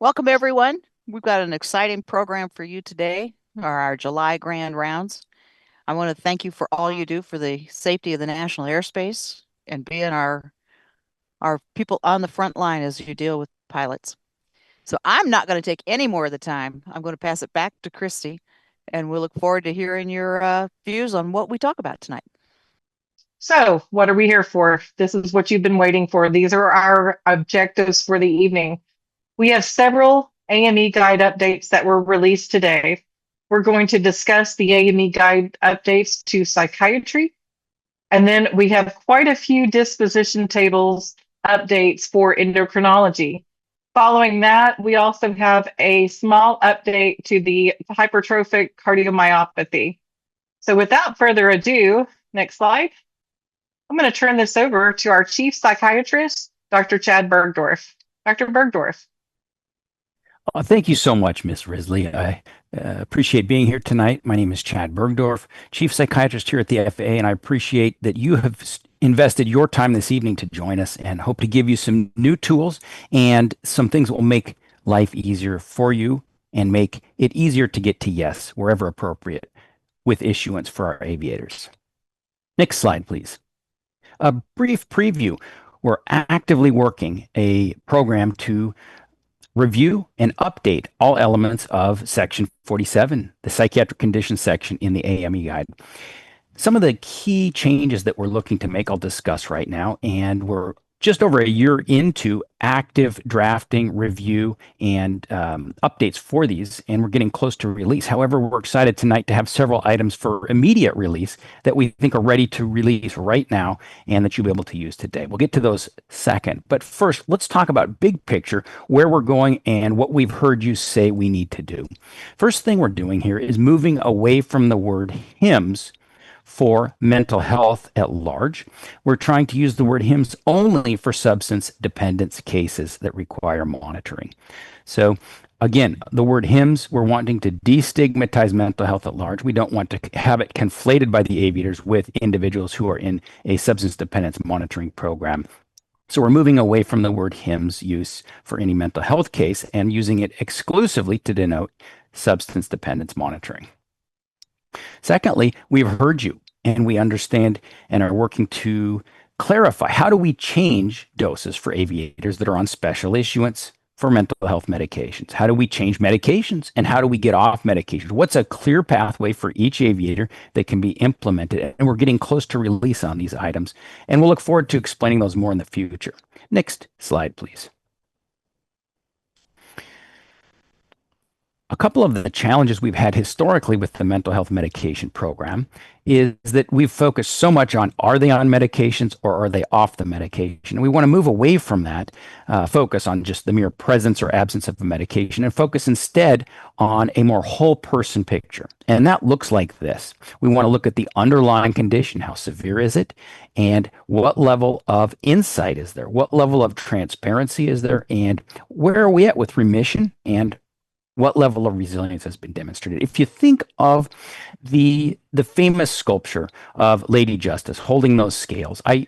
Welcome, everyone. We've got an exciting program for you today, our July Grand Rounds. I want to thank you for all you do for the safety of the national airspace and being our people on the front line as you deal with pilots. So I'm not going to take any more of the time. I'm going to pass it back to Christy, and we'll look forward to hearing your views on what we talk about tonight. So, what are we here for? This is what you've been waiting for. These are our objectives for the evening. We have several AME Guide updates that were released today. We're going to discuss the AME Guide updates to psychiatry. And then we have quite a few disposition tables updates for endocrinology. Following that, we also have a small update to the hypertrophic cardiomyopathy. So, without further ado, next slide. I'm going to turn this over to our chief psychiatrist, Dr. Chad Bergdorf. Dr. Bergdorf. Thank you so much, Ms. Risley. I appreciate being here tonight. My name is Chad Bergdorf, Chief Psychiatrist here at the FAA, and I appreciate that you have invested your time this evening to join us and hope to give you some new tools and some things that will make life easier for you and make it easier to get to yes, wherever appropriate, with issuance for our aviators. Next slide, please. A brief preview. We're actively working a program to review and update all elements of Section 47, the psychiatric conditions section in the AME Guide. Some of the key changes that we're looking to make, I'll discuss right now, and we're just over a year into active drafting, review, and updates for these, and we're getting close to release. However, we're excited tonight to have several items for immediate release that we think are ready to release right now and that you'll be able to use today. We'll get to those second. But first, let's talk about big picture, where we're going and what we've heard you say we need to do. First thing we're doing here is moving away from the word HIMSS for mental health at large. We're trying to use the word HIMSS only for substance dependence cases that require monitoring. So again, the word HIMSS, we're wanting to destigmatize mental health at large. We don't want to have it conflated by the aviators with individuals who are in a substance dependence monitoring program. So we're moving away from the word HIMSS use for any mental health case and using it exclusively to denote substance dependence monitoring. Secondly, we've heard you and we understand and are working to clarify how do we change doses for aviators that are on special issuance for mental health medications? How do we change medications and how do we get off medications? What's a clear pathway for each aviator that can be implemented? And we're getting close to release on these items, and we'll look forward to explaining those more in the future. Next slide, please. A couple of the challenges we've had historically with the mental health medication program is that we've focused so much on are they on medications or are they off the medication? And we want to move away from that focus on just the mere presence or absence of a medication and focus instead on a more whole person picture. And that looks like this. We want to look at the underlying condition. How severe is it? And what level of insight is there? What level of transparency is there? And where are we at with remission and what level of resilience has been demonstrated? If you think of the famous sculpture of Lady Justice holding those scales, I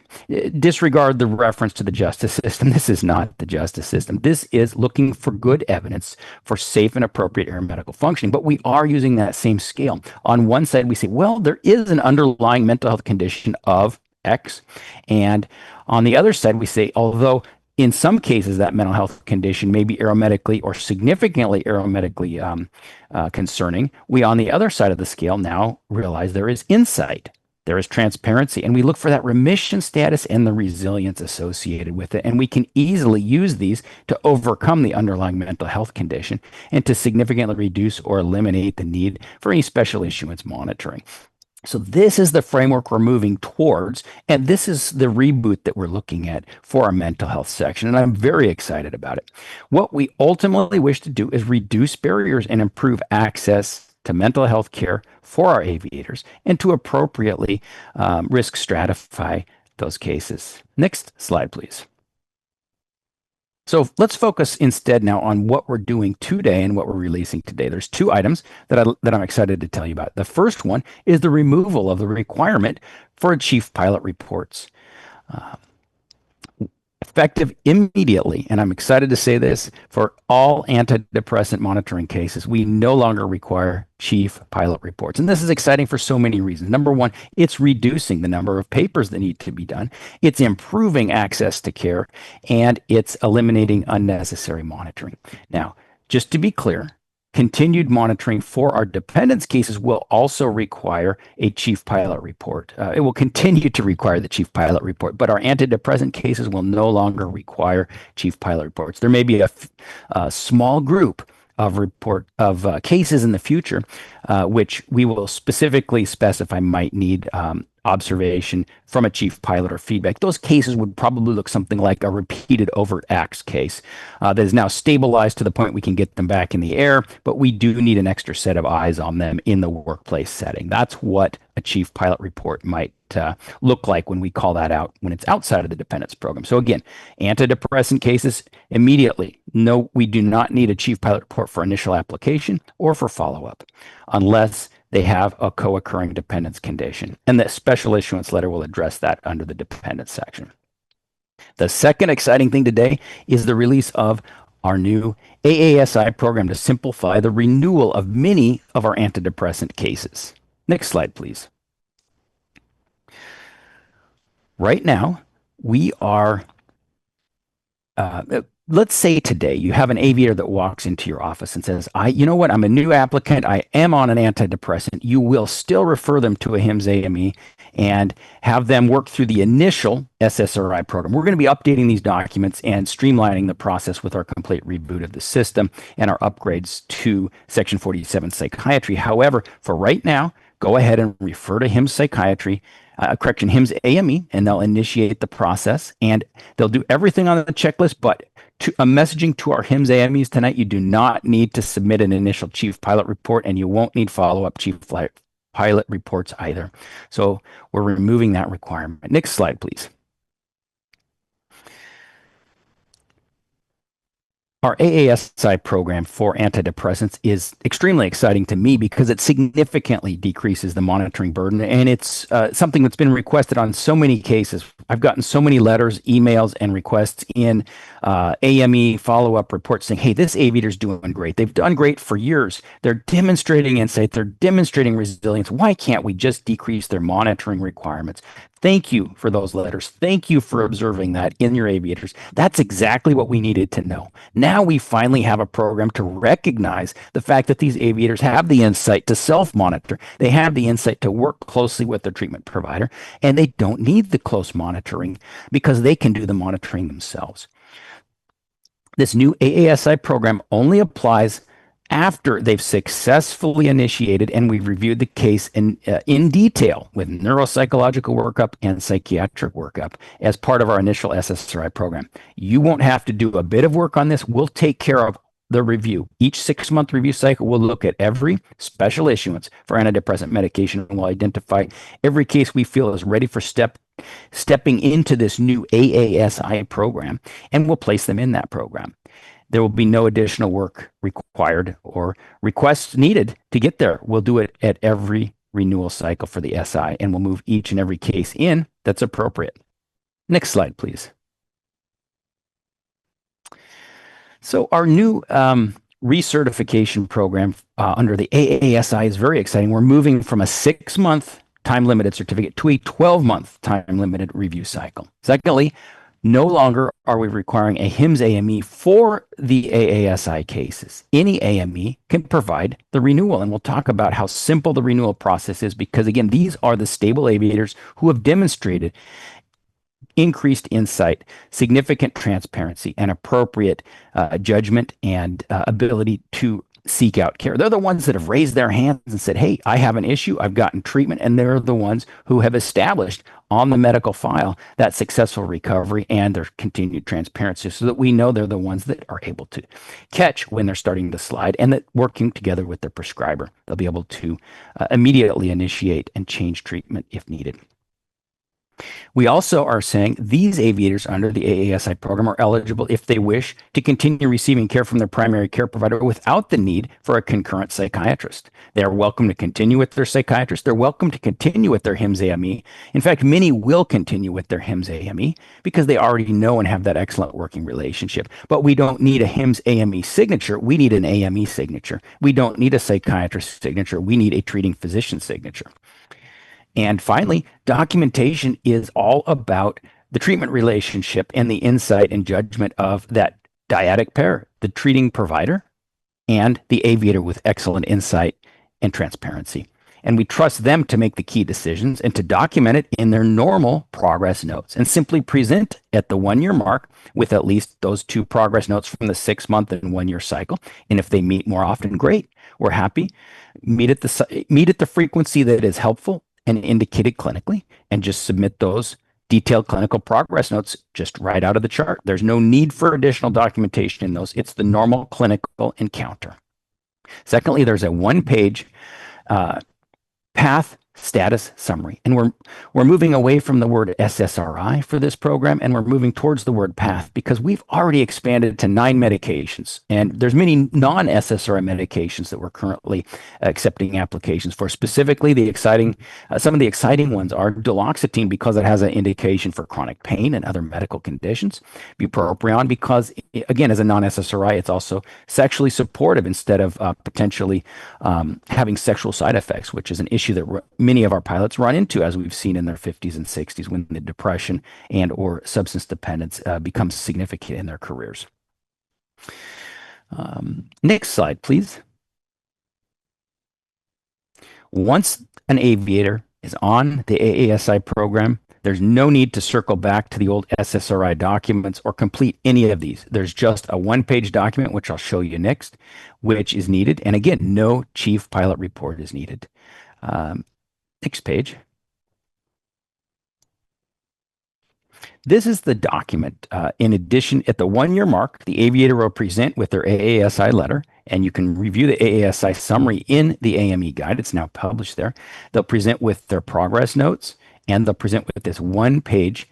disregard the reference to the justice system. This is not the justice system. This is looking for good evidence for safe and appropriate aeromedical functioning. But we are using that same scale. On one side, we say, well, there is an underlying mental health condition of X. And on the other side, we say, although in some cases, that mental health condition may be aeromedically or significantly aeromedically concerning, we on the other side of the scale now realize there is insight, there is transparency, and we look for that remission status and the resilience associated with it. And we can easily use these to overcome the underlying mental health condition and to significantly reduce or eliminate the need for any special issuance monitoring. So this is the framework we're moving towards, and this is the reboot that we're looking at for our mental health section, and I'm very excited about it. What we ultimately wish to do is reduce barriers and improve access to mental health care for our aviators and to appropriately risk stratify those cases. Next slide, please. So let's focus instead now on what we're doing today and what we're releasing today. There's two items that I'm excited to tell you about. The first one is the removal of the requirement for chief pilot reports. effective immediately, and I'm excited to say this, for all antidepressant monitoring cases. We no longer require chief pilot reports. And this is exciting for so many reasons. Number one, it's reducing the number of papers that need to be done. It's improving access to care, and it's eliminating unnecessary monitoring. Now, just to be clear, continued monitoring for our dependence cases will also require a chief pilot report. It will continue to require the chief pilot report, but our antidepressant cases will no longer require chief pilot reports. There may be a small group of cases in the future, which we will specifically specify might need observation from a chief pilot or feedback. Those cases would probably look something like a repeated overt acts case that is now stabilized to the point we can get them back in the air, but we do need an extra set of eyes on them in the workplace setting. That's what a chief pilot report might look like when we call that out when it's outside of the dependence program. So again, antidepressant cases immediately. No, we do not need a chief pilot report for initial application or for follow-up unless they have a co-occurring dependence condition. And the special issuance letter will address that under the dependence section. The second exciting thing today is the release of our new AASI program to simplify the renewal of many of our antidepressant cases. Next slide, please. Right now, we are let's say today you have an aviator that walks into your office and says, you know what, I'm a new applicant, I am on an antidepressant. You will still refer them to a HIMSS AME and have them work through the initial SSRI program. We're going to be updating these documents and streamlining the process with our complete reboot of the system and our upgrades to Section 47 Psychiatry. However, for right now, go ahead and refer to HIMSS Psychiatry, HIMSS AME, and they'll initiate the process and they'll do everything on the checklist, but a messaging to our HIMSS AMEs tonight, you do not need to submit an initial chief pilot report, and you won't need follow-up chief pilot reports either. So we're removing that requirement. Next slide, please. Our AASI program for antidepressants is extremely exciting to me because it significantly decreases the monitoring burden, and it's something that's been requested on so many cases. I've gotten so many letters, emails, and requests in AME follow-up reports saying, hey, this aviator's doing great. They've done great for years. They're demonstrating insight. They're demonstrating resilience. Why can't we just decrease their monitoring requirements? Thank you for those letters. Thank you for observing that in your aviators. That's exactly what we needed to know. Now we finally have a program to recognize the fact that these aviators have the insight to self-monitor. They have the insight to work closely with their treatment provider, and they don't need the close monitoring because they can do the monitoring themselves. This new AASI program only applies after they've successfully initiated and we've reviewed the case in detail with neuropsychological workup and psychiatric workup as part of our initial SSRI program. You won't have to do a bit of work on this. We'll take care of the review. Each 6-month review cycle will look at every special issuance for antidepressant medication and will identify every case we feel is ready for stepping into this new AASI program, and we'll place them in that program. There will be no additional work required or requests needed to get there. We'll do it at every renewal cycle for the SI, and we'll move each and every case in that's appropriate. Next slide, please. So our new recertification program under the AASI is very exciting. We're moving from a 6-month time-limited certificate to a 12-month time-limited review cycle. Secondly, no longer are we requiring a HIMSS AME for the AASI cases. Any AME can provide the renewal, and we'll talk about how simple the renewal process is because, again, these are the stable aviators who have demonstrated increased insight, significant transparency, and appropriate judgment and ability to seek out care. They're the ones that have raised their hands and said, hey, I have an issue, I've gotten treatment, and they're the ones who have established on the medical file that successful recovery and their continued transparency so that we know they're the ones that are able to catch when they're starting to slide and that working together with their prescriber, they'll be able to immediately initiate and change treatment if needed. We also are saying these aviators under the AASI program are eligible if they wish to continue receiving care from their primary care provider without the need for a concurrent psychiatrist. They are welcome to continue with their psychiatrist. They're welcome to continue with their HIMSS AME. In fact, many will continue with their HIMSS AME because they already know and have that excellent working relationship. But we don't need a HIMSS AME signature. We need an AME signature. We don't need a psychiatrist signature. We need a treating physician signature. And finally, documentation is all about the treatment relationship and the insight and judgment of that dyadic pair, the treating provider and the aviator with excellent insight and transparency. And we trust them to make the key decisions and to document it in their normal progress notes and simply present at the 1 year mark with at least those 2 progress notes from the 6-month and 1 year cycle. And if they meet more often, great. We're happy. Meet at the frequency that is helpful and indicated clinically, and just submit those detailed clinical progress notes just right out of the chart. There's no need for additional documentation in those. It's the normal clinical encounter. Secondly, there's a 1-page path status summary. And we're moving away from the word SSRI for this program, and we're moving towards the word path because we've already expanded to 9 medications. And there's many non-SSRI medications that we're currently accepting applications for. Specifically, some of the exciting ones are duloxetine because it has an indication for chronic pain and other medical conditions. Bupropion because, again, as a non-SSRI, it's also sexually supportive instead of potentially having sexual side effects, which is an issue that many of our pilots run into, as we've seen in their 50s and 60s, when the depression and or substance dependence becomes significant in their careers. Next slide, please. Once an aviator is on the AASI program, there's no need to circle back to the old SSRI documents or complete any of these. There's just a 1-page document, which I'll show you next, which is needed. And again, no chief pilot report is needed. Next page. This is the document. In addition, at the 1-year mark, the aviator will present with their AASI letter, and you can review the AASI summary in the AME Guide. It's now published there. They'll present with their progress notes, and they'll present with this 1-page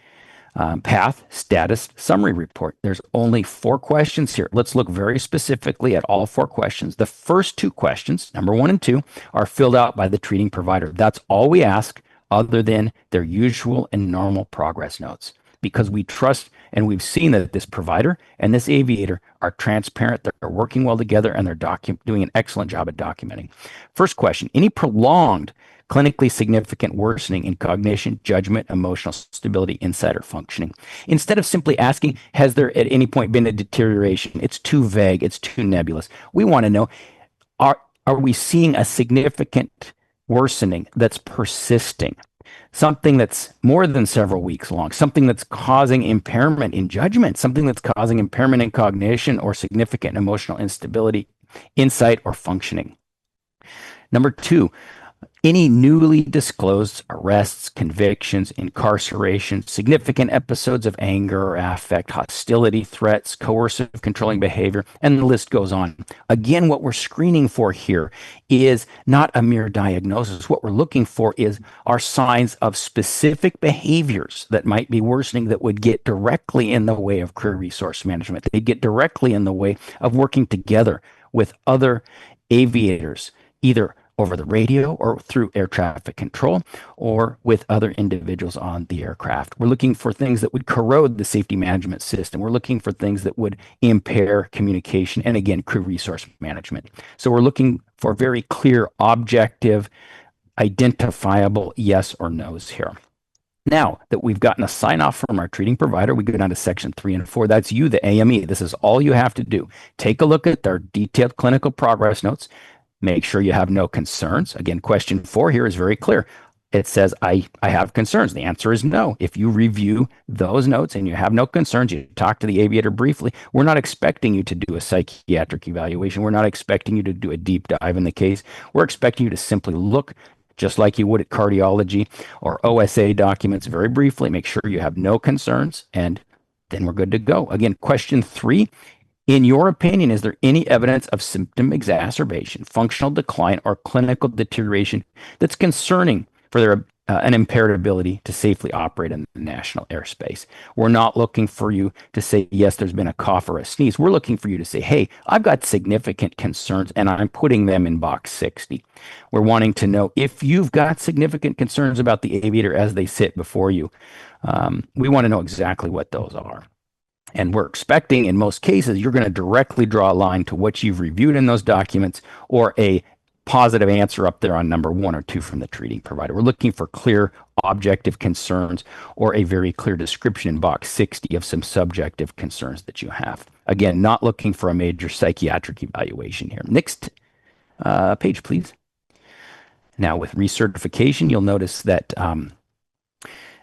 path status summary report. There's only 4 questions here. Let's look very specifically at all 4 questions. The first 2 questions, number 1 and 2, are filled out by the treating provider. That's all we ask other than their usual and normal progress notes, because we trust and we've seen that this provider and this aviator are transparent, they're working well together, and they're doing an excellent job at documenting. First question, any prolonged clinically significant worsening in cognition, judgment, emotional stability, insight, or functioning. Instead of simply asking, has there at any point been a deterioration? It's too vague, it's too nebulous. We want to know, are we seeing a significant worsening that's persisting? Something that's more than several weeks long, something that's causing impairment in judgment, something that's causing impairment in cognition or significant emotional instability, insight, or functioning. Number 2, any newly disclosed arrests, convictions, incarceration, significant episodes of anger or affect, hostility, threats, coercive controlling behavior, and the list goes on. Again, what we're screening for here is not a mere diagnosis. What we're looking for are signs of specific behaviors that might be worsening that would get directly in the way of career resource management. They get directly in the way of working together with other aviators, either over the radio or through air traffic control or with other individuals on the aircraft. We're looking for things that would corrode the safety management system. We're looking for things that would impair communication and, again, crew resource management. So we're looking for very clear, objective, identifiable yes or no's here. Now that we've gotten a sign off from our treating provider, we go down to section 3 and 4. That's you, the AME. This is all you have to do. Take a look at their detailed clinical progress notes. Make sure you have no concerns. Again, question 4 here is very clear. It says, I have concerns. The answer is no. If you review those notes and you have no concerns, you talk to the aviator briefly, we're not expecting you to do a psychiatric evaluation. We're not expecting you to do a deep dive in the case. We're expecting you to simply look just like you would at cardiology or OSA documents very briefly, make sure you have no concerns, and then we're good to go. Again, question 3. In your opinion, is there any evidence of symptom exacerbation, functional decline, or clinical deterioration that's concerning for their an impaired ability to safely operate in the national airspace. We're not looking for you to say, yes, there's been a cough or a sneeze. We're looking for you to say, hey, I've got significant concerns and I'm putting them in box 60. We're wanting to know if you've got significant concerns about the aviator as they sit before you. We want to know exactly what those are. And we're expecting, in most cases, you're going to directly draw a line to what you've reviewed in those documents or a positive answer up there on number 1 or 2 from the treating provider. We're looking for clear, objective concerns or a very clear description in box 60 of some subjective concerns that you have. Again, not looking for a major psychiatric evaluation here. Next page, please. Now, with recertification, you'll notice that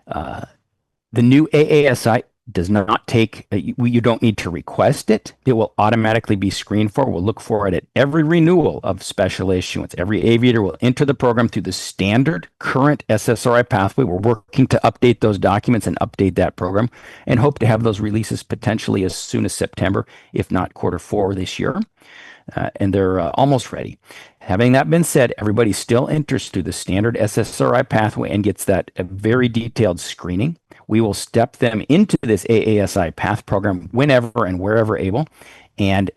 the new AASI does not take, you don't need to request it. It will automatically be screened for. We'll look for it at every renewal of special issuance. Every aviator will enter the program through the standard current SSRI pathway. We're working to update those documents and update that program and hope to have those releases potentially as soon as September, if not Q4 this year. And they're almost ready. Having that been said, everybody still enters through the standard SSRI pathway and gets that very detailed screening. We will step them into this AASI path program whenever and wherever able. And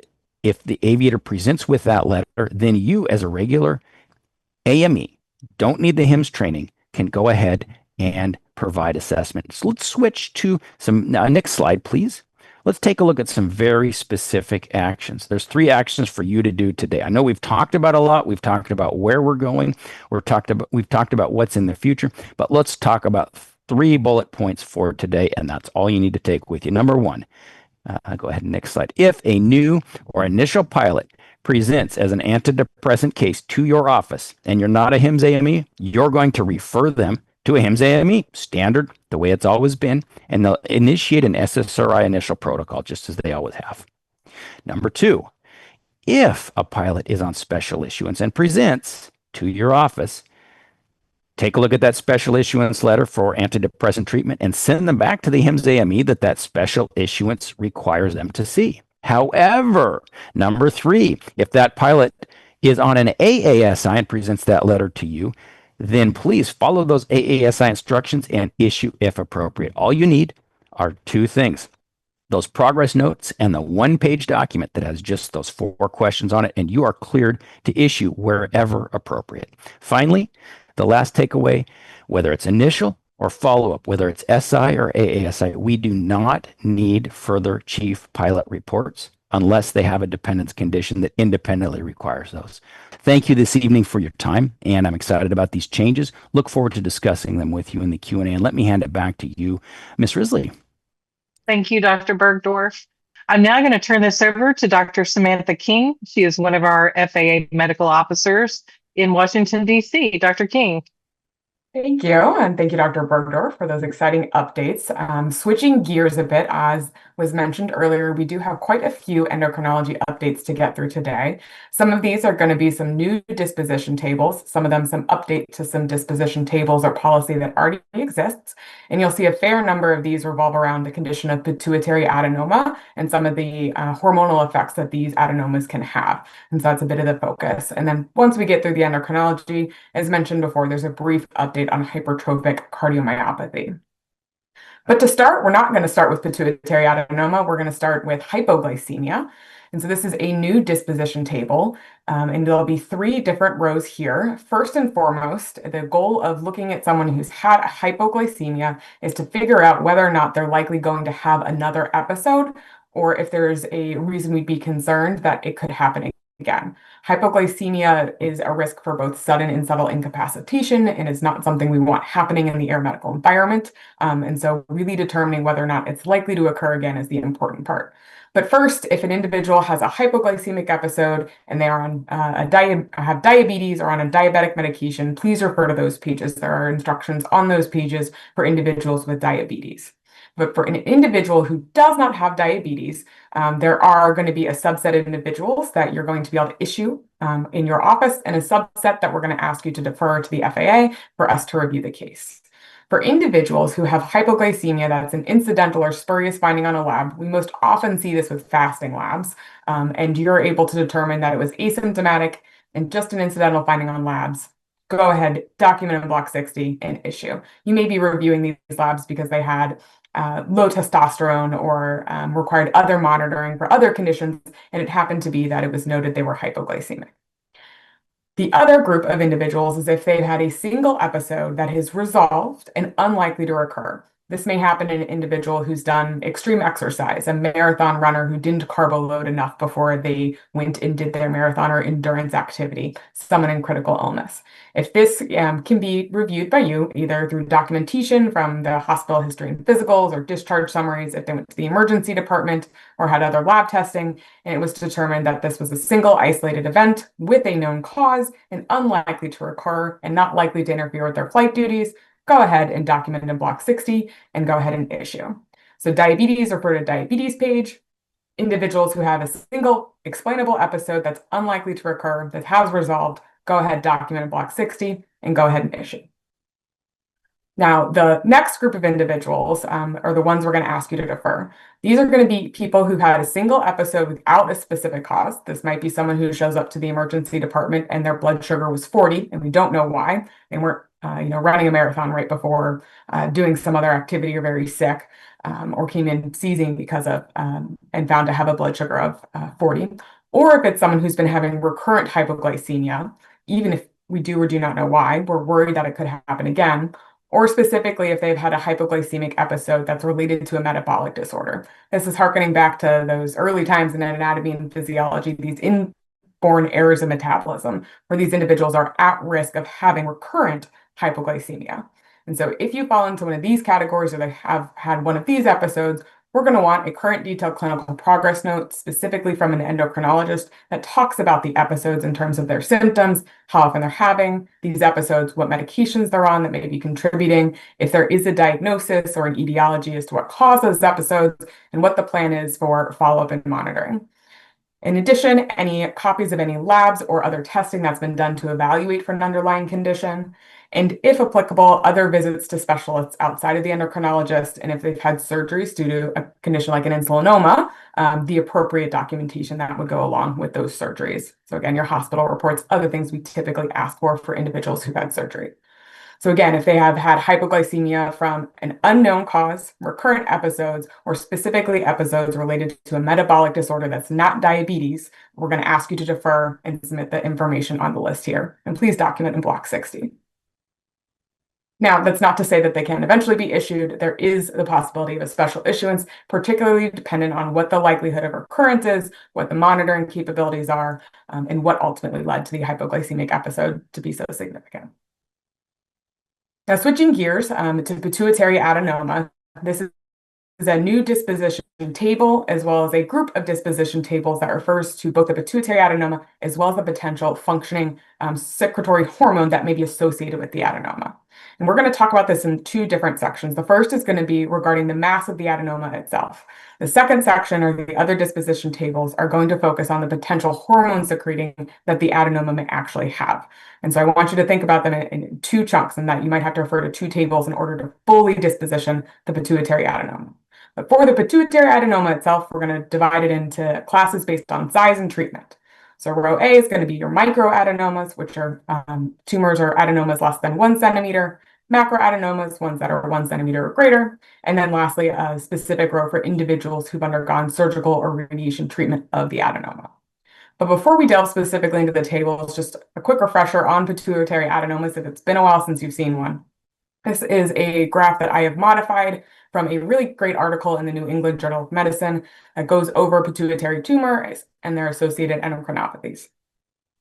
if the aviator presents with that letter, then you as a regular AME, don't need the HIMSS training, can go ahead and provide assessment. So let's switch to some, next slide, please. Let's take a look at some very specific actions. There's 3 actions for you to do today. I know we've talked about a lot. We've talked about where we're going. We've talked about what's in the future, but let's talk about 3 bullet points for today, and that's all you need to take with you. Number 1, go ahead and next slide. If a new or initial pilot presents as an antidepressant case to your office and you're not a HIMSS AME, you're going to refer them to a HIMSS AME, standard, the way it's always been, and they'll initiate an SSRI initial protocol, just as they always have. Number 2, if a pilot is on special issuance and presents to your office, take a look at that special issuance letter for antidepressant treatment and send them back to the HIMSS AME that special issuance requires them to see. However, number 3, if that pilot is on an AASI and presents that letter to you, then please follow those AASI instructions and issue if appropriate. All you need are 2 things: those progress notes and the 1-page document that has just those 4 questions on it, and you are cleared to issue wherever appropriate. Finally, the last takeaway, whether it's initial or follow-up, whether it's SI or AASI, we do not need further chief pilot reports unless they have a dependence condition that independently requires those. Thank you this evening for your time, and I'm excited about these changes. Look forward to discussing them with you in the Q&A, and let me hand it back to you, Ms. Risley. Thank you, Dr. Bergdorf. I'm now going to turn this over to Dr. Samantha King. She is one of our FAA medical officers in Washington, D.C. Dr. King. Thank you. And thank you, Dr. Bergdorf, for those exciting updates. Switching gears a bit, as was mentioned earlier, we do have quite a few endocrinology updates to get through today. Some of these are going to be some new disposition tables, some of them some update to some disposition tables or policy that already exists. And you'll see a fair number of these revolve around the condition of pituitary adenoma and some of the hormonal effects that these adenomas can have. And so that's a bit of the focus. And then once we get through the endocrinology, as mentioned before, there's a brief update on hypertrophic cardiomyopathy. But to start, we're not going to start with pituitary adenoma. We're going to start with hypoglycemia. And so this is a new disposition table, and there'll be 3 different rows here. First and foremost, the goal of looking at someone who's had a hypoglycemia is to figure out whether or not they're likely going to have another episode, or if there's a reason we'd be concerned that it could happen again. Hypoglycemia is a risk for both sudden and subtle incapacitation and is not something we want happening in the aeromedical environment. And so really determining whether or not it's likely to occur again is the important part. But first, if an individual has a hypoglycemic episode and they are on have diabetes or on a diabetic medication, please refer to those pages. There are instructions on those pages for individuals with diabetes. But for an individual who does not have diabetes, there are going to be a subset of individuals that you're going to be able to issue in your office, and a subset that we're going to ask you to defer to the FAA for us to review the case. For individuals who have hypoglycemia that's an incidental or spurious finding on a lab, we most often see this with fasting labs, and you're able to determine that it was asymptomatic and just an incidental finding on labs. go ahead, document in block 60 and issue. You may be reviewing these labs because they had low testosterone or required other monitoring for other conditions, and it happened to be that it was noted they were hypoglycemic. The other group of individuals is if they've had a single episode that is resolved and unlikely to recur. This may happen in an individual who's done extreme exercise, a marathon runner who didn't carbo load enough before they went and did their marathon or endurance activity, someone in critical illness. If this can be reviewed by you, either through documentation from the hospital history and physicals or discharge summaries, if they went to the emergency department or had other lab testing, and it was determined that this was a single isolated event with a known cause and unlikely to recur and not likely to interfere with their flight duties, go ahead and document in block 60 and go ahead and issue. So diabetes, refer to diabetes page. Individuals who have a single explainable episode that's unlikely to recur, that has resolved, go ahead, document in block 60 and go ahead and issue. Now, the next group of individuals are the ones we're going to ask you to defer. These are going to be people who had a single episode without a specific cause. This might be someone who shows up to the emergency department and their blood sugar was 40 and we don't know why. They weren't running a marathon right before, doing some other activity or very sick, or came in seizing because of and found to have a blood sugar of 40. Or if it's someone who's been having recurrent hypoglycemia, even if we do or do not know why, we're worried that it could happen again. Or specifically if they've had a hypoglycemic episode that's related to a metabolic disorder. This is harkening back to those early times in anatomy and physiology, these inborn errors of metabolism, where these individuals are at risk of having recurrent hypoglycemia. And so if you fall into one of these categories or they have had one of these episodes, we're going to want a current detailed clinical progress note, specifically from an endocrinologist, that talks about the episodes in terms of their symptoms, how often they're having these episodes, what medications they're on that may be contributing, if there is a diagnosis or an etiology as to what caused those episodes, and what the plan is for follow-up and monitoring. In addition, any copies of any labs or other testing that's been done to evaluate for an underlying condition, and if applicable, other visits to specialists outside of the endocrinologist, and if they've had surgeries due to a condition like an insulinoma, the appropriate documentation that would go along with those surgeries. So again, your hospital reports, other things we typically ask for individuals who've had surgery. So again, if they have had hypoglycemia from an unknown cause, recurrent episodes, or specifically episodes related to a metabolic disorder that's not diabetes, we're going to ask you to defer and submit the information on the list here. And please document in block 60. Now, that's not to say that they can eventually be issued. There is the possibility of a special issuance, particularly dependent on what the likelihood of recurrence is, what the monitoring capabilities are, and what ultimately led to the hypoglycemic episode to be so significant. Now, switching gears to pituitary adenoma, this is a new disposition table, as well as a group of disposition tables that refers to both the pituitary adenoma as well as the potential functioning secretory hormone that may be associated with the adenoma. And we're going to talk about this in two different sections. The first is going to be regarding the mass of the adenoma itself. The second section, or the other disposition tables, are going to focus on the potential hormone secreting that the adenoma may actually have. And so I want you to think about them in two chunks, and that you might have to refer to two tables in order to fully disposition the pituitary adenoma. But for the pituitary adenoma itself, we're going to divide it into classes based on size and treatment. So row A is going to be your microadenomas, which are tumors or adenomas less than 1 centimeter, macroadenomas, ones that are 1 centimeter or greater, and then lastly, a specific row for individuals who've undergone surgical or radiation treatment of the adenoma. But before we delve specifically into the tables, just a quick refresher on pituitary adenomas if it's been a while since you've seen one. This is a graph that I have modified from a really great article in the New England Journal of Medicine that goes over pituitary tumors and their associated endocrinopathies.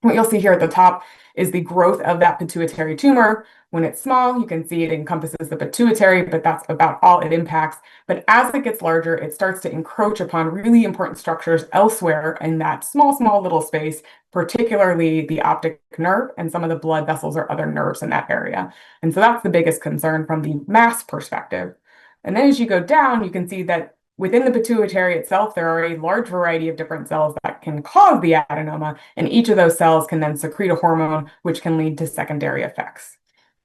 What you'll see here at the top is the growth of that pituitary tumor. When it's small, you can see it encompasses the pituitary, but that's about all it impacts. But as it gets larger, it starts to encroach upon really important structures elsewhere in that small little space, particularly the optic nerve and some of the blood vessels or other nerves in that area. And so that's the biggest concern from the mass perspective. And then as you go down, you can see that within the pituitary itself, there are a large variety of different cells that can cause the adenoma, and each of those cells can then secrete a hormone, which can lead to secondary effects.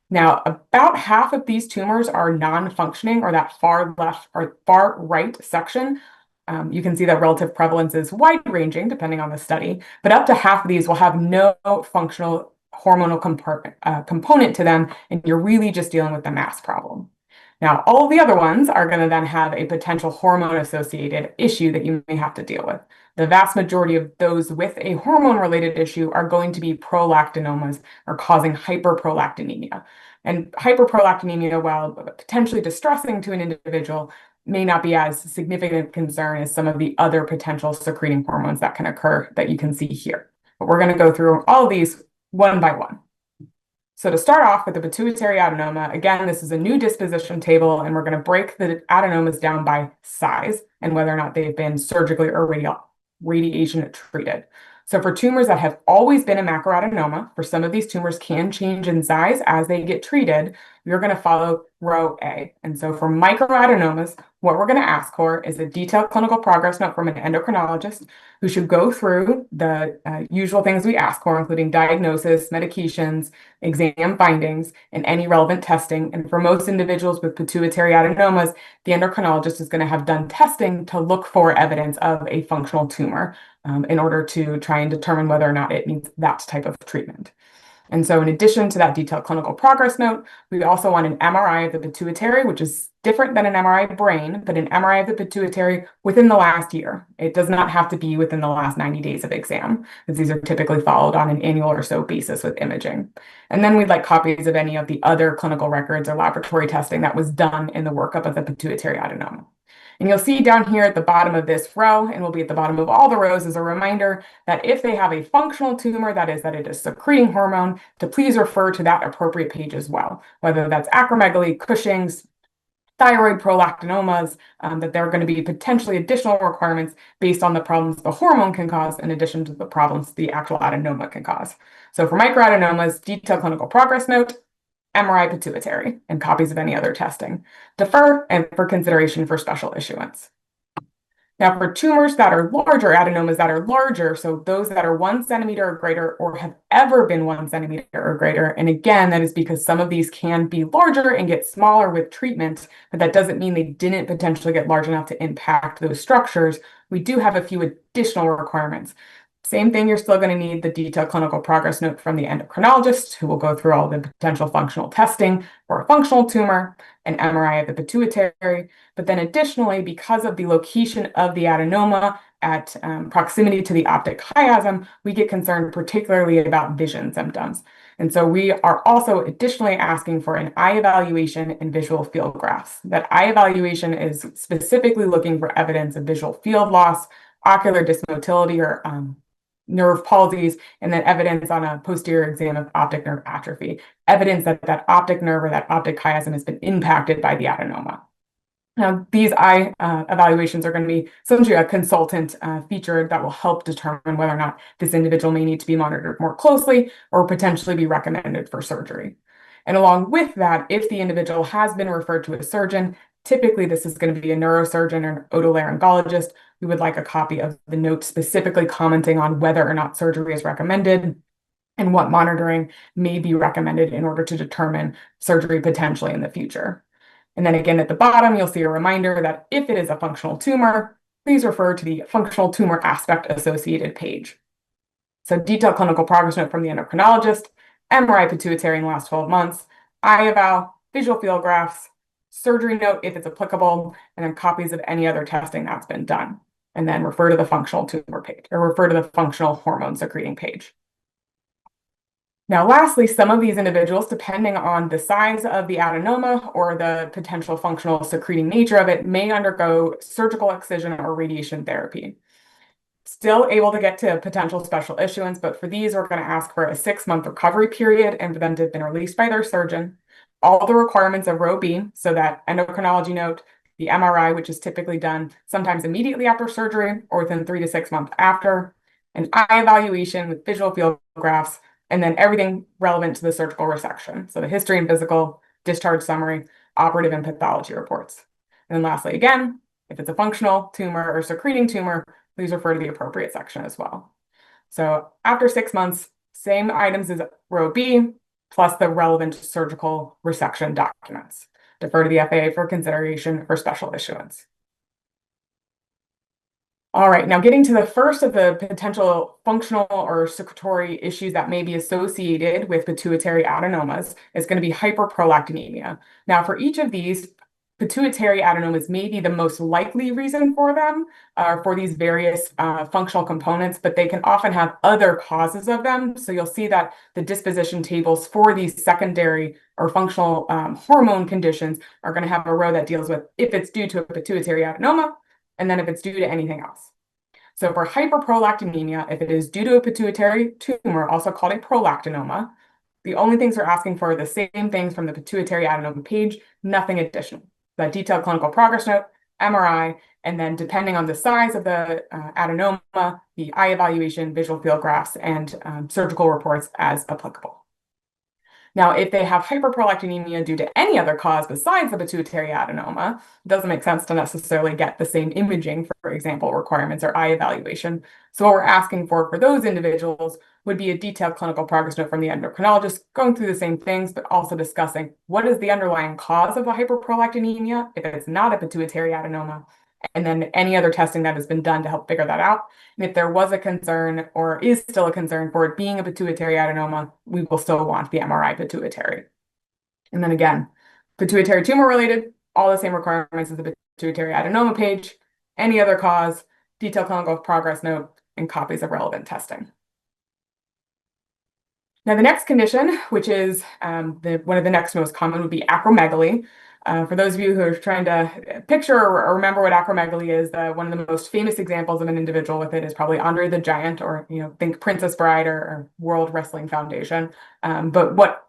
Now, about half of these tumors are non-functioning, or that far left or far right section. You can see that relative prevalence is wide-ranging depending on the study, but up to half of these will have no functional hormonal component to them, and you're really just dealing with the mass problem. Now, all of the other ones are going to then have a potential hormone-associated issue that you may have to deal with. The vast majority of those with a hormone-related issue are going to be prolactinomas or causing hyperprolactinemia. And hyperprolactinemia, while potentially distressing to an individual, may not be as significant concern as some of the other potential secreting hormones that can occur that you can see here. But we're going to go through all of these one by one. So to start off with the pituitary adenoma, again, this is a new disposition table, and we're going to break the adenomas down by size and whether or not they've been surgically or radiation treated. So for tumors that have always been a macroadenoma, for some of these tumors can change in size as they get treated, we're going to follow row A. And so for microadenomas, what we're going to ask for is a detailed clinical progress note from an endocrinologist who should go through the usual things we ask for, including diagnosis, medications, exam findings, and any relevant testing. And for most individuals with pituitary adenomas, the endocrinologist is going to have done testing to look for evidence of a functional tumor in order to try and determine whether or not it needs that type of treatment. And so in addition to that detailed clinical progress note, we also want an MRI of the pituitary, which is different than an MRI brain, but an MRI of the pituitary within the last year. It does not have to be within the last 90 days of exam, because these are typically followed on an annual or so basis with imaging. And then we'd like copies of any of the other clinical records or laboratory testing that was done in the workup of the pituitary adenoma. And you'll see down here at the bottom of this row, and will be at the bottom of all the rows, is a reminder that if they have a functional tumor, that is, that it is secreting hormone, to please refer to that appropriate page as well, whether that's acromegaly, Cushing's, thyroid prolactinomas, that there are going to be potentially additional requirements based on the problems the hormone can cause in addition to the problems the actual adenoma can cause. So for microadenomas, detailed clinical progress note, MRI pituitary, and copies of any other testing. Defer and for consideration for special issuance. Now for tumors that are larger, adenomas that are larger, so those that are 1 centimeter or greater or have ever been 1 centimeter or greater, and again, that is because some of these can be larger and get smaller with treatment, but that doesn't mean they didn't potentially get large enough to impact those structures. We do have a few additional requirements. Same thing, you're still going to need the detailed clinical progress note from the endocrinologist, who will go through all the potential functional testing for a functional tumor, an MRI of the pituitary. But then additionally, because of the location of the adenoma at proximity to the optic chiasm, we get concerned particularly about vision symptoms. And so we are also additionally asking for an eye evaluation and visual field graphs. That eye evaluation is specifically looking for evidence of visual field loss, ocular dysmotility, or nerve palsies, and then evidence on a posterior exam of optic nerve atrophy, evidence that that optic nerve or that optic chiasm has been impacted by the adenoma. Now, these eye evaluations are going to be essentially a consultant feature that will help determine whether or not this individual may need to be monitored more closely or potentially be recommended for surgery. And along with that, if the individual has been referred to a surgeon, typically this is going to be a neurosurgeon or an otolaryngologist. We would like a copy of the note specifically commenting on whether or not surgery is recommended and what monitoring may be recommended in order to determine surgery potentially in the future. And then again, at the bottom, you'll see a reminder that if it is a functional tumor, please refer to the functional tumor aspect associated page. So detailed clinical progress note from the endocrinologist, MRI pituitary in the last 12 months, eye eval, visual field graphs, surgery note if it's applicable, and then copies of any other testing that's been done. And then refer to the functional tumor page, or refer to the functional hormone secreting page. Now, lastly, some of these individuals, depending on the size of the adenoma or the potential functional secreting nature of it, may undergo surgical excision or radiation therapy. Still able to get to potential special issuance, but for these, we're going to ask for a 6-month recovery period and for them to have been released by their surgeon. All the requirements of row B, so that endocrinology note, the MRI, which is typically done sometimes immediately after surgery or within 3 to 6 months after, an eye evaluation with visual field graphs, and then everything relevant to the surgical resection. So the history and physical, discharge summary, operative and pathology reports. And then lastly, again, if it's a functional tumor or secreting tumor, please refer to the appropriate section as well. So after 6 months, same items as row B, plus the relevant surgical resection documents. Defer to the FAA for consideration for special issuance. All right, now getting to the first of the potential functional or secretory issues that may be associated with pituitary adenomas is going to be hyperprolactinemia. Now, for each of these, pituitary adenomas may be the most likely reason for them, for these various functional components, but they can often have other causes of them. So you'll see that the disposition tables for these secondary or functional hormone conditions are going to have a row that deals with if it's due to a pituitary adenoma, and then if it's due to anything else. So for hyperprolactinemia, if it is due to a pituitary tumor, also called a prolactinoma, the only things we're asking for are the same things from the pituitary adenoma page, nothing additional. The detailed clinical progress note, MRI, and then depending on the size of the adenoma, the eye evaluation, visual field graphs, and surgical reports as applicable. Now, if they have hyperprolactinemia due to any other cause besides the pituitary adenoma, it doesn't make sense to necessarily get the same imaging, for example, requirements or eye evaluation. So what we're asking for those individuals would be a detailed clinical progress note from the endocrinologist, going through the same things, but also discussing what is the underlying cause of the hyperprolactinemia, if it's not a pituitary adenoma, and then any other testing that has been done to help figure that out. And if there was a concern or is still a concern for it being a pituitary adenoma, we will still want the MRI pituitary. And then again, pituitary tumor related, all the same requirements as the pituitary adenoma page, any other cause, detailed clinical progress note, and copies of relevant testing. Now, the next condition, which is one of the next most common, would be acromegaly. For those of you who are trying to picture or remember what acromegaly is, one of the most famous examples of an individual with it is probably Andre the Giant, or think Princess Bride or World Wrestling Foundation. But what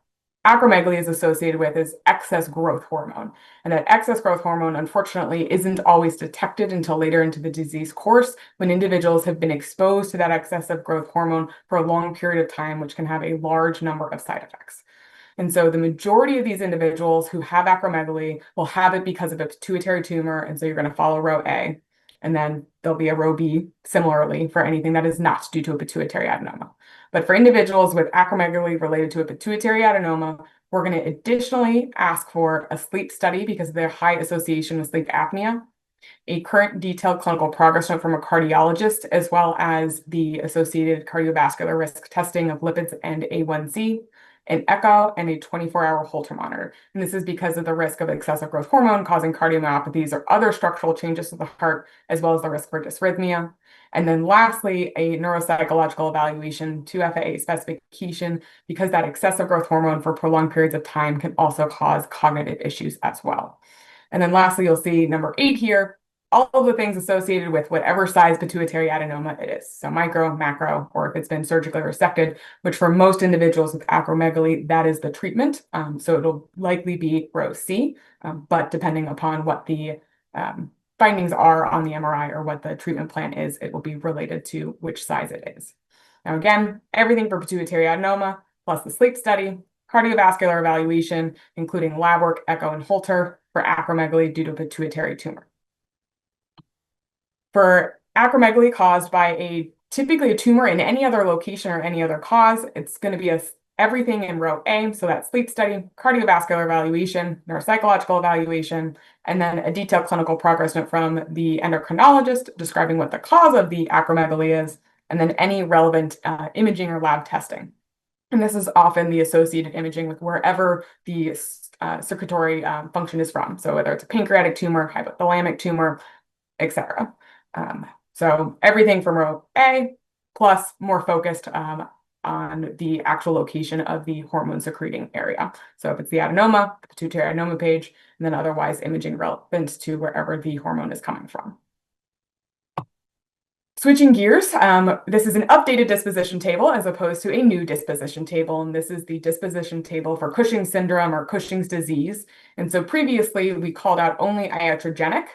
acromegaly is associated with is excess growth hormone. And that excess growth hormone, unfortunately, isn't always detected until later into the disease course when individuals have been exposed to that excessive growth hormone for a long period of time, which can have a large number of side effects. And so the majority of these individuals who have acromegaly will have it because of a pituitary tumor. And so you're going to follow row A. And then there'll be a row B similarly for anything that is not due to a pituitary adenoma. But for individuals with acromegaly related to a pituitary adenoma, we're going to additionally ask for a sleep study because of their high association with sleep apnea, a current detailed clinical progress note from a cardiologist, as well as the associated cardiovascular risk testing of lipids and A1C, an echo, and a 24-hour Holter monitor. And this is because of the risk of excessive growth hormone causing cardiomyopathies or other structural changes to the heart, as well as the risk for dysrhythmia. And then lastly, a neuropsychological evaluation to FAA specification, because that excessive growth hormone for prolonged periods of time can also cause cognitive issues as well. And then lastly, you'll see number 8 here, all of the things associated with whatever size pituitary adenoma it is. So micro, macro, or if it's been surgically resected, which for most individuals with acromegaly, that is the treatment. So it'll likely be row C, but depending upon what the findings are on the MRI or what the treatment plan is, it will be related to which size it is. Now, again, everything for pituitary adenoma, plus the sleep study, cardiovascular evaluation, including lab work, echo, and Holter for acromegaly due to a pituitary tumor. For acromegaly caused by typically a tumor in any other location or any other cause, it's going to be everything in row A. So that's sleep study, cardiovascular evaluation, neuropsychological evaluation, and then a detailed clinical progress note from the endocrinologist describing what the cause of the acromegaly is, and then any relevant imaging or lab testing. And this is often the associated imaging with wherever the secretory function is from. So whether it's a pancreatic tumor, hypothalamic tumor, etc. So everything from row A, plus more focused on the actual location of the hormone secreting area. So if it's the adenoma, the pituitary adenoma page, and then otherwise imaging relevant to wherever the hormone is coming from. Switching gears, this is an updated disposition table as opposed to a new disposition table, and this is the disposition table for Cushing syndrome or Cushing's disease. And so previously we called out only iatrogenic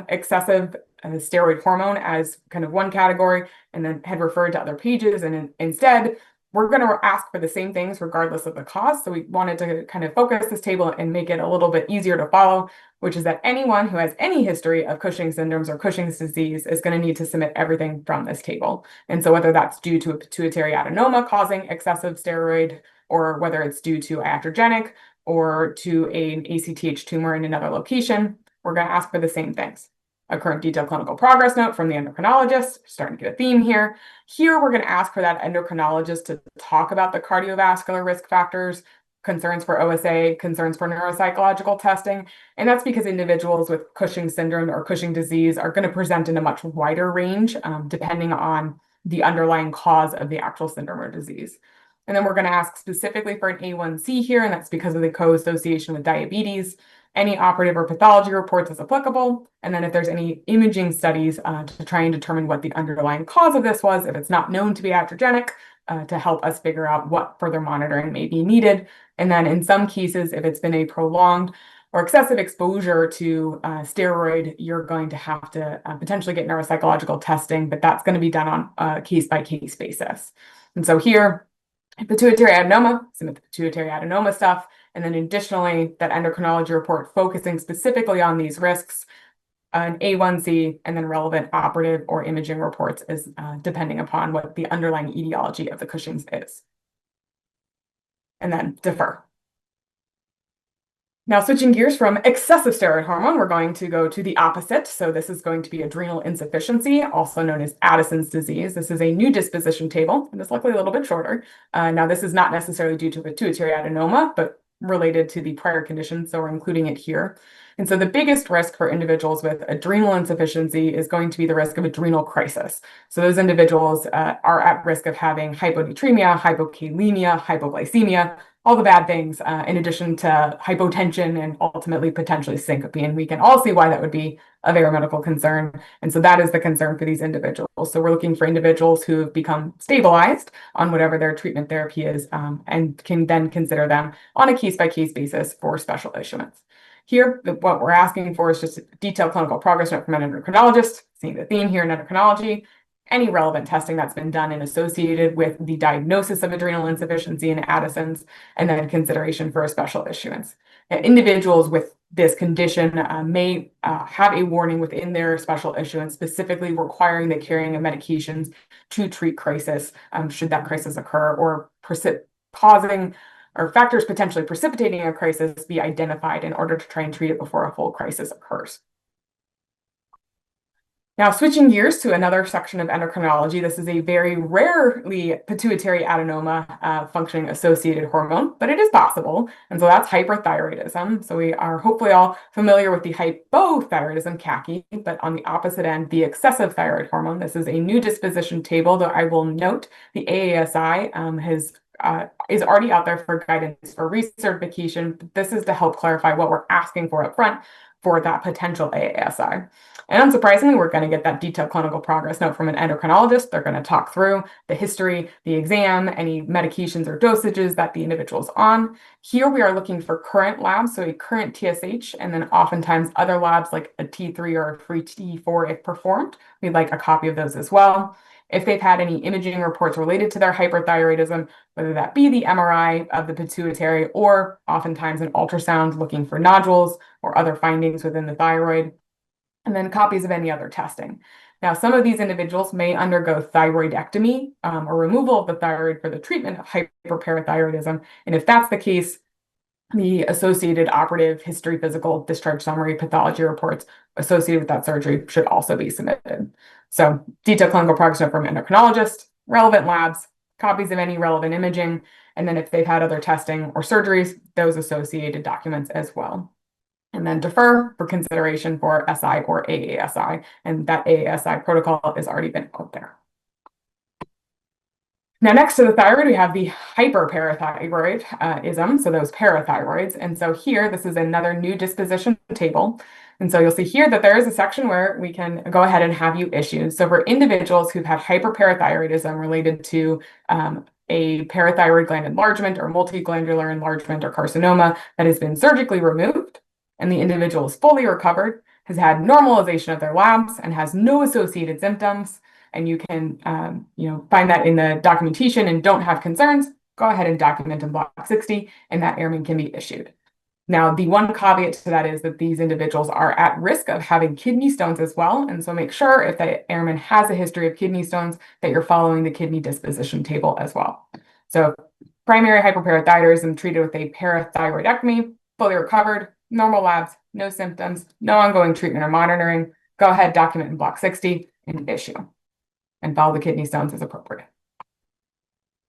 excessive steroid hormone as kind of one category, and then had referred to other pages. And instead, we're going to ask for the same things regardless of the cause. So we wanted to kind of focus this table and make it a little bit easier to follow, which is that anyone who has any history of Cushing syndromes or Cushing's disease is going to need to submit everything from this table. And so whether that's due to a pituitary adenoma causing excessive steroid, or whether it's due to iatrogenic or to an ACTH tumor in another location, we're going to ask for the same things. a current detailed clinical progress note from the endocrinologist. Starting to get a theme here. Here, we're going to ask for that endocrinologist to talk about the cardiovascular risk factors, concerns for OSA, concerns for neuropsychological testing. And that's because individuals with Cushing syndrome or Cushing disease are going to present in a much wider range, depending on the underlying cause of the actual syndrome or disease. And then we're going to ask specifically for an A1C here, and that's because of the co-association with diabetes, any operative or pathology reports as applicable, and then if there's any imaging studies to try and determine what the underlying cause of this was, if it's not known to be iatrogenic, to help us figure out what further monitoring may be needed. And then in some cases, if it's been a prolonged or excessive exposure to steroid, you're going to have to potentially get neuropsychological testing, but that's going to be done on a case-by-case basis. And so here, pituitary adenoma, some of the pituitary adenoma stuff, and then additionally, that endocrinology report focusing specifically on these risks, an A1C, and then relevant operative or imaging reports is depending upon what the underlying etiology of the Cushing's is. And then defer. Now, switching gears from excessive steroid hormone, we're going to go to the opposite. So this is going to be adrenal insufficiency, also known as Addison's disease. This is a new disposition table, and it's luckily a little bit shorter. Now, this is not necessarily due to pituitary adenoma, but related to the prior condition, so we're including it here. And so the biggest risk for individuals with adrenal insufficiency is going to be the risk of adrenal crisis. So those individuals are at risk of having hyponatremia, hypokalemia, hypoglycemia, all the bad things, in addition to hypotension and ultimately potentially syncope. And we can all see why that would be of aeromedical concern. And so that is the concern for these individuals. So we're looking for individuals who have become stabilized on whatever their treatment therapy is, and can then consider them on a case-by-case basis for special issuance. Here, what we're asking for is just a detailed clinical progress note from an endocrinologist, seeing the theme here in endocrinology, any relevant testing that's been done and associated with the diagnosis of adrenal insufficiency in Addison's, and then consideration for a special issuance. Now, individuals with this condition may have a warning within their special issuance, specifically requiring the carrying of medications to treat crisis, should that crisis occur, or causing or factors potentially precipitating a crisis be identified in order to try and treat it before a full crisis occurs. Now, switching gears to another section of endocrinology, this is a very rarely pituitary adenoma functioning associated hormone, but it is possible. And so that's hyperthyroidism. So we are hopefully all familiar with the hypothyroidism, CACI, but on the opposite end, the excessive thyroid hormone. This is a new disposition table, though I will note the AASI is already out there for guidance for recertification. This is to help clarify what we're asking for up front for that potential AASI. And unsurprisingly, we're going to get that detailed clinical progress note from an endocrinologist. They're going to talk through the history, the exam, any medications or dosages that the individual's on. Here we are looking for current labs, so a current TSH, and then oftentimes other labs like a T3 or a free T4 if performed. We'd like a copy of those as well. If they've had any imaging reports related to their hyperthyroidism, whether that be the MRI of the pituitary or oftentimes an ultrasound looking for nodules or other findings within the thyroid, and then copies of any other testing. Now, some of these individuals may undergo thyroidectomy or removal of the thyroid for the treatment of hyperparathyroidism. And if that's the case, the associated operative history, physical, discharge summary, pathology reports associated with that surgery should also be submitted. So detailed clinical progress note from endocrinologist, relevant labs, copies of any relevant imaging, and then if they've had other testing or surgeries, those associated documents as well. And then defer for consideration for SI or AASI, and that AASI protocol has already been out there. Now, next to the thyroid, we have the hyperparathyroidism, so those parathyroids. And so here, this is another new disposition table. And so you'll see here that there is a section where we can go ahead and have you issues. So for individuals who've had hyperparathyroidism related to a parathyroid gland enlargement or multiglandular enlargement or carcinoma that has been surgically removed, and the individual is fully recovered, has had normalization of their labs, and has no associated symptoms, and you can find that in the documentation and don't have concerns, go ahead and document in Block 60, and that airman can be issued. Now, the one caveat to that is that these individuals are at risk of having kidney stones as well, and so make sure if the airman has a history of kidney stones that you're following the kidney disposition table as well. So primary hyperparathyroidism treated with a parathyroidectomy, fully recovered, normal labs, no symptoms, no ongoing treatment or monitoring, go ahead, document in block 60 and issue, and follow the kidney stones as appropriate.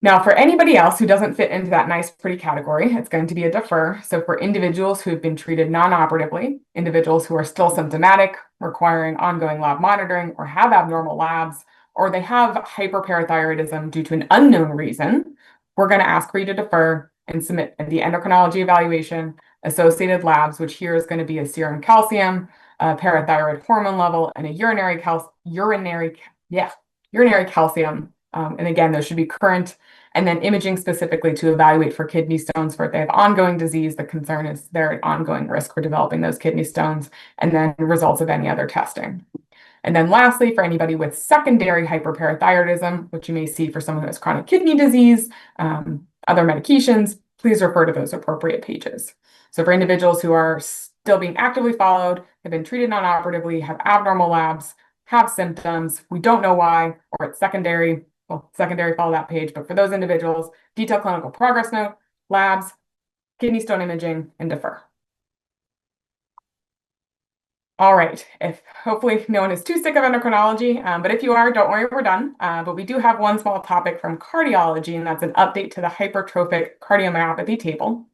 Now, for anybody else who doesn't fit into that nice, pretty category, it's going to be a defer. So for individuals who have been treated non-operatively, individuals who are still symptomatic, requiring ongoing lab monitoring, or have abnormal labs, or they have hyperparathyroidism due to an unknown reason, we're going to ask for you to defer and submit the endocrinology evaluation, associated labs, which here is going to be a serum calcium, parathyroid hormone level, and a urinary calcium. And again, those should be current, and then imaging specifically to evaluate for kidney stones. For if they have ongoing disease, the concern is they're at ongoing risk for developing those kidney stones, and then results of any other testing. And then lastly, for anybody with secondary hyperparathyroidism, which you may see for someone who has chronic kidney disease, other medications, please refer to those appropriate pages. So for individuals who are still being actively followed, have been treated non-operatively, have abnormal labs, have symptoms, we don't know why, or it's secondary, well, secondary, follow that page. But for those individuals, detailed clinical progress note, labs, kidney stone imaging, and defer. All right, hopefully no one is too sick of endocrinology, but if you are, don't worry, we're done. But we do have one small topic from cardiology, and that's an update to the hypertrophic cardiomyopathy table.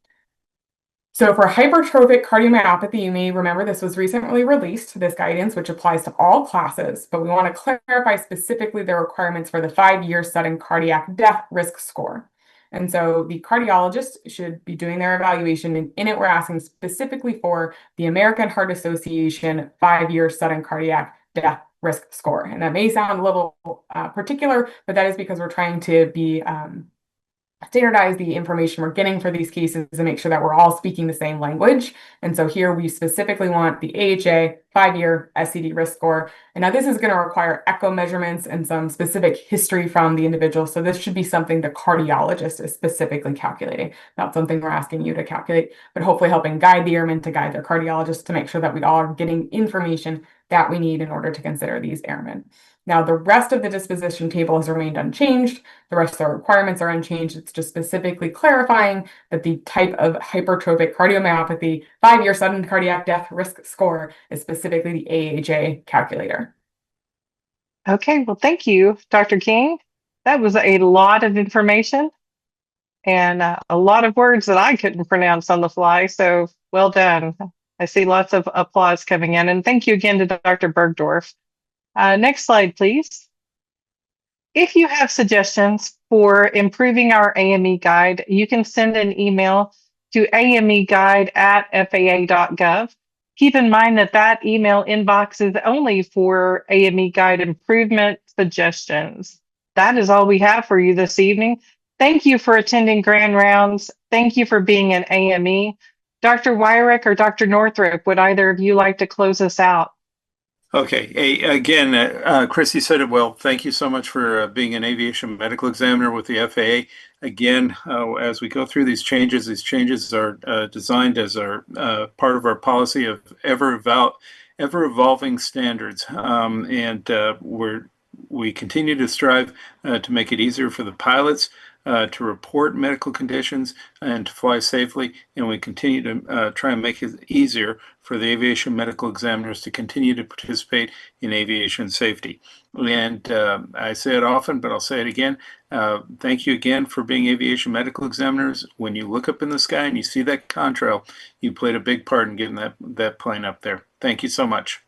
So for hypertrophic cardiomyopathy, you may remember this was recently released, this guidance, which applies to all classes, but we want to clarify specifically the requirements for the 5-year sudden cardiac death risk score. And so the cardiologist should be doing their evaluation, and in it, we're asking specifically for the American Heart Association 5-year sudden cardiac death risk score. And that may sound a little particular, but that is because we're trying to be standardize the information we're getting for these cases and make sure that we're all speaking the same language. And so here we specifically want the AHA 5-year SCD risk score. And now this is going to require echo measurements and some specific history from the individual. So this should be something the cardiologist is specifically calculating, not something we're asking you to calculate, but hopefully helping guide the airmen to guide their cardiologist to make sure that we all are getting information that we need in order to consider these airmen. Now, the rest of the disposition table has remained unchanged. The rest of the requirements are unchanged. It's just specifically clarifying that the type of hypertrophic cardiomyopathy 5-year sudden cardiac death risk score is specifically the AHA calculator. Okay, well, thank you, Dr. King. That was a lot of information and a lot of words that I couldn't pronounce on the fly. So well done. I see lots of applause coming in. And thank you again to Dr. Bergdorf. Next slide, please. If you have suggestions for improving our AME guide, you can send an email to ameguide@faa.gov. Keep in mind that that email inbox is only for AME guide improvement suggestions. That is all we have for you this evening. Thank you for attending Grand Rounds. Thank you for being an AME. Dr. Wyrick or Dr. Northrup, would either of you like to close us out? Okay. Hey, again, Chrissy said it well. Thank you so much for being an aviation medical examiner with the FAA. Again, as we go through these changes are designed as our part of our policy of ever evolving standards, and we continue to strive to make it easier for the pilots to report medical conditions and to fly safely, and we continue to try and make it easier for the aviation medical examiners to continue to participate in aviation safety. And I say it often, but I'll say it again. Thank you again for being aviation medical examiners. When you look up in the sky and you see that contrail, you played a big part in getting that plane up there. Thank you so much.